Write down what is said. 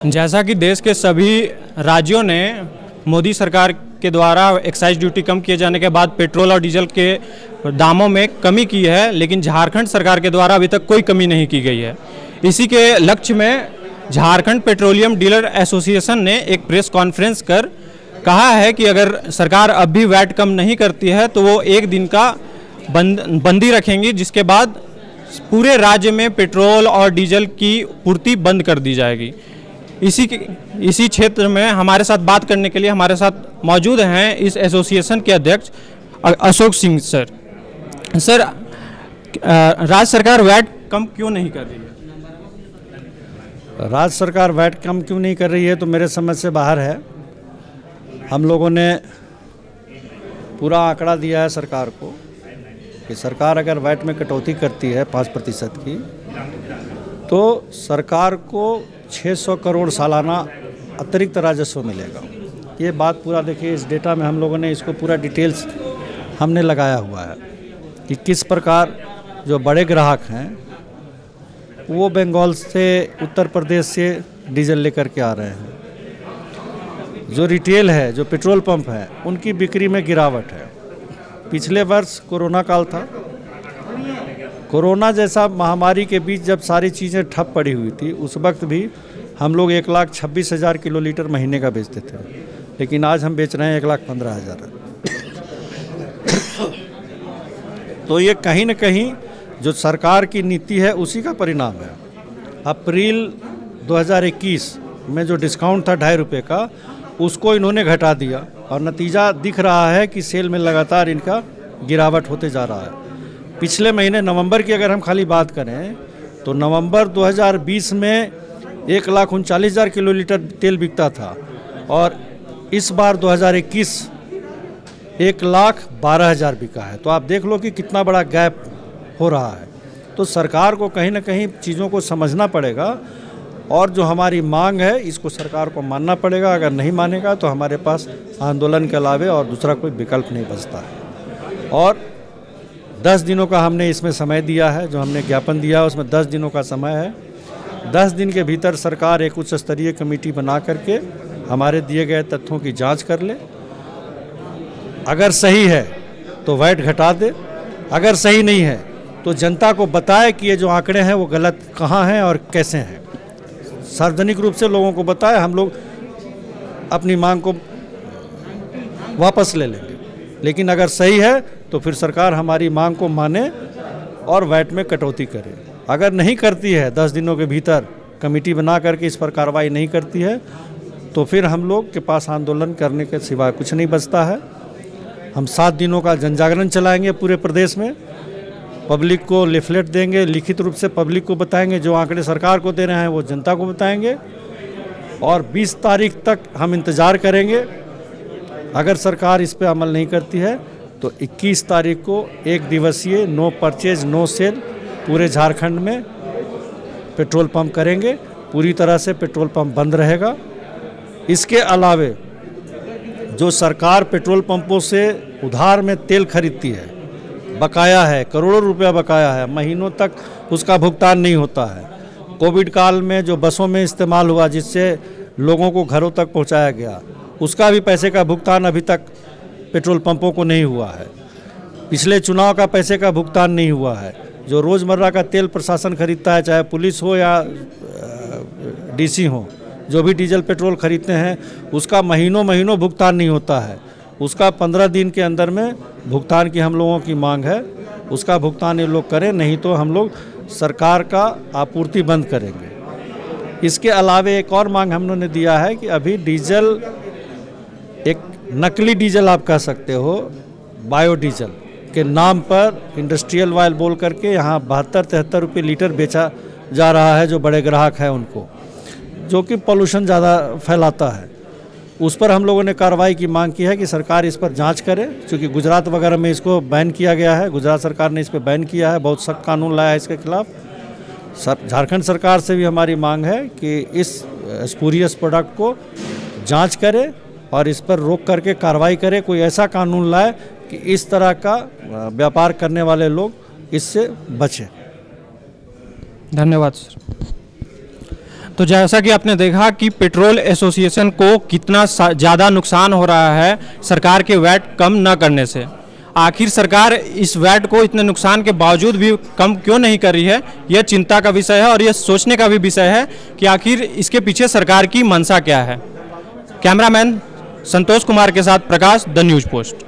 जैसा कि देश के सभी राज्यों ने मोदी सरकार के द्वारा एक्साइज ड्यूटी कम किए जाने के बाद पेट्रोल और डीजल के दामों में कमी की है, लेकिन झारखंड सरकार के द्वारा अभी तक कोई कमी नहीं की गई है। इसी के लक्ष्य में झारखंड पेट्रोलियम डीलर एसोसिएशन ने एक प्रेस कॉन्फ्रेंस कर कहा है कि अगर सरकार अब भी वैट कम नहीं करती है तो वो एक दिन का बंदी रखेंगी, जिसके बाद पूरे राज्य में पेट्रोल और डीजल की पूर्ति बंद कर दी जाएगी। इसी क्षेत्र में हमारे साथ बात करने के लिए हमारे साथ मौजूद हैं इस एसोसिएशन के अध्यक्ष अशोक सिंह सर। सर, राज्य सरकार वैट कम क्यों नहीं कर रही है? राज्य सरकार वैट कम क्यों नहीं कर रही है तो मेरे समझ से बाहर है। हम लोगों ने पूरा आंकड़ा दिया है सरकार को कि सरकार अगर वैट में कटौती करती है 5% की तो सरकार को 600 करोड़ सालाना अतिरिक्त राजस्व मिलेगा। ये बात पूरा देखिए, इस डेटा में हम लोगों ने इसको पूरा डिटेल्स हमने लगाया हुआ है कि किस प्रकार जो बड़े ग्राहक हैं वो बंगाल से, उत्तर प्रदेश से डीजल लेकर के आ रहे हैं। जो रिटेल है, जो पेट्रोल पंप है, उनकी बिक्री में गिरावट है। पिछले वर्ष कोरोना काल था। कोरोना जैसा महामारी के बीच जब सारी चीज़ें ठप पड़ी हुई थी, उस वक्त भी हम लोग 1,26,000 किलोलीटर महीने का बेचते थे, लेकिन आज हम बेच रहे हैं 1,15,000। तो ये कहीं न कहीं जो सरकार की नीति है उसी का परिणाम है। अप्रैल 2021 में जो डिस्काउंट था 2.5 रुपये का, उसको इन्होंने घटा दिया और नतीजा दिख रहा है कि सेल में लगातार इनका गिरावट होते जा रहा है। पिछले महीने नवंबर की अगर हम खाली बात करें तो नवंबर 2020 में 1,39,000 किलोलीटर तेल बिकता था और इस बार 2021 1,12,000 बिका है। तो आप देख लो कि कितना बड़ा गैप हो रहा है। तो सरकार को कहीं ना कहीं चीज़ों को समझना पड़ेगा और जो हमारी मांग है इसको सरकार को मानना पड़ेगा। अगर नहीं मानेगा तो हमारे पास आंदोलन के अलावे और दूसरा कोई विकल्प नहीं बचता है। और 10 दिनों का हमने इसमें समय दिया है, जो हमने ज्ञापन दिया है उसमें 10 दिनों का समय है। 10 दिन के भीतर सरकार एक उच्च स्तरीय कमेटी बना करके हमारे दिए गए तथ्यों की जांच कर ले। अगर सही है तो वैट घटा दे, अगर सही नहीं है तो जनता को बताए कि ये जो आंकड़े हैं वो गलत कहाँ हैं और कैसे हैं। सार्वजनिक रूप से लोगों को बताए, हम लोग अपनी मांग को वापस ले लेंगे। लेकिन अगर सही है तो फिर सरकार हमारी मांग को माने और वैट में कटौती करे। अगर नहीं करती है, 10 दिनों के भीतर कमेटी बना करके इस पर कार्रवाई नहीं करती है तो फिर हम लोग के पास आंदोलन करने के सिवाय कुछ नहीं बचता है। हम 7 दिनों का जनजागरण चलाएंगे पूरे प्रदेश में, पब्लिक को लिफलेट देंगे, लिखित रूप से पब्लिक को बताएंगे, जो आंकड़े सरकार को दे रहे हैं वो जनता को बताएंगे। और 20 तारीख तक हम इंतज़ार करेंगे। अगर सरकार इस पर अमल नहीं करती है तो 21 तारीख को एक दिवसीय नो परचेज नो सेल पूरे झारखंड में पेट्रोल पंप करेंगे। पूरी तरह से पेट्रोल पंप बंद रहेगा। इसके अलावे जो सरकार पेट्रोल पंपों से उधार में तेल खरीदती है, बकाया है, करोड़ों रुपया बकाया है, महीनों तक उसका भुगतान नहीं होता है। कोविड काल में जो बसों में इस्तेमाल हुआ जिससे लोगों को घरों तक पहुंचाया गया, उसका भी पैसे का भुगतान अभी तक पेट्रोल पंपों को नहीं हुआ है। पिछले चुनाव का पैसे का भुगतान नहीं हुआ है। जो रोज़मर्रा का तेल प्रशासन खरीदता है, चाहे पुलिस हो या डीसी हो, जो भी डीजल पेट्रोल खरीदते हैं उसका महीनों महीनों भुगतान नहीं होता है। उसका 15 दिन के अंदर में भुगतान की हम लोगों की मांग है। उसका भुगतान ये लोग करें, नहीं तो हम लोग सरकार का आपूर्ति बंद करेंगे। इसके अलावे एक और मांग हम लोगों ने दिया है कि अभी डीजल, एक नकली डीजल आप कह सकते हो, बायोडीजल के नाम पर इंडस्ट्रियल ऑयल बोल करके यहाँ 72-73 रुपये लीटर बेचा जा रहा है, जो बड़े ग्राहक हैं उनको, जो कि पॉल्यूशन ज़्यादा फैलाता है। उस पर हम लोगों ने कार्रवाई की मांग की है कि सरकार इस पर जांच करे, क्योंकि गुजरात वगैरह में इसको बैन किया गया है। गुजरात सरकार ने इस पर बैन किया है, बहुत सख्त कानून लाया है इसके खिलाफ। झारखंड सरकार से भी हमारी मांग है कि इस स्पूरियस प्रोडक्ट को जांच करे और इस पर रोक करके कार्रवाई करे। कोई ऐसा कानून लाए कि इस तरह का व्यापार करने वाले लोग इससे बचें। धन्यवाद सर। तो जैसा कि आपने देखा कि पेट्रोल एसोसिएशन को कितना ज़्यादा नुकसान हो रहा है सरकार के वैट कम न करने से। आखिर सरकार इस वैट को इतने नुकसान के बावजूद भी कम क्यों नहीं कर रही है, यह चिंता का विषय है और यह सोचने का भी विषय है कि आखिर इसके पीछे सरकार की मंशा क्या है। कैमरामैन संतोष कुमार के साथ प्रकाश, द न्यूज़ पोस्ट।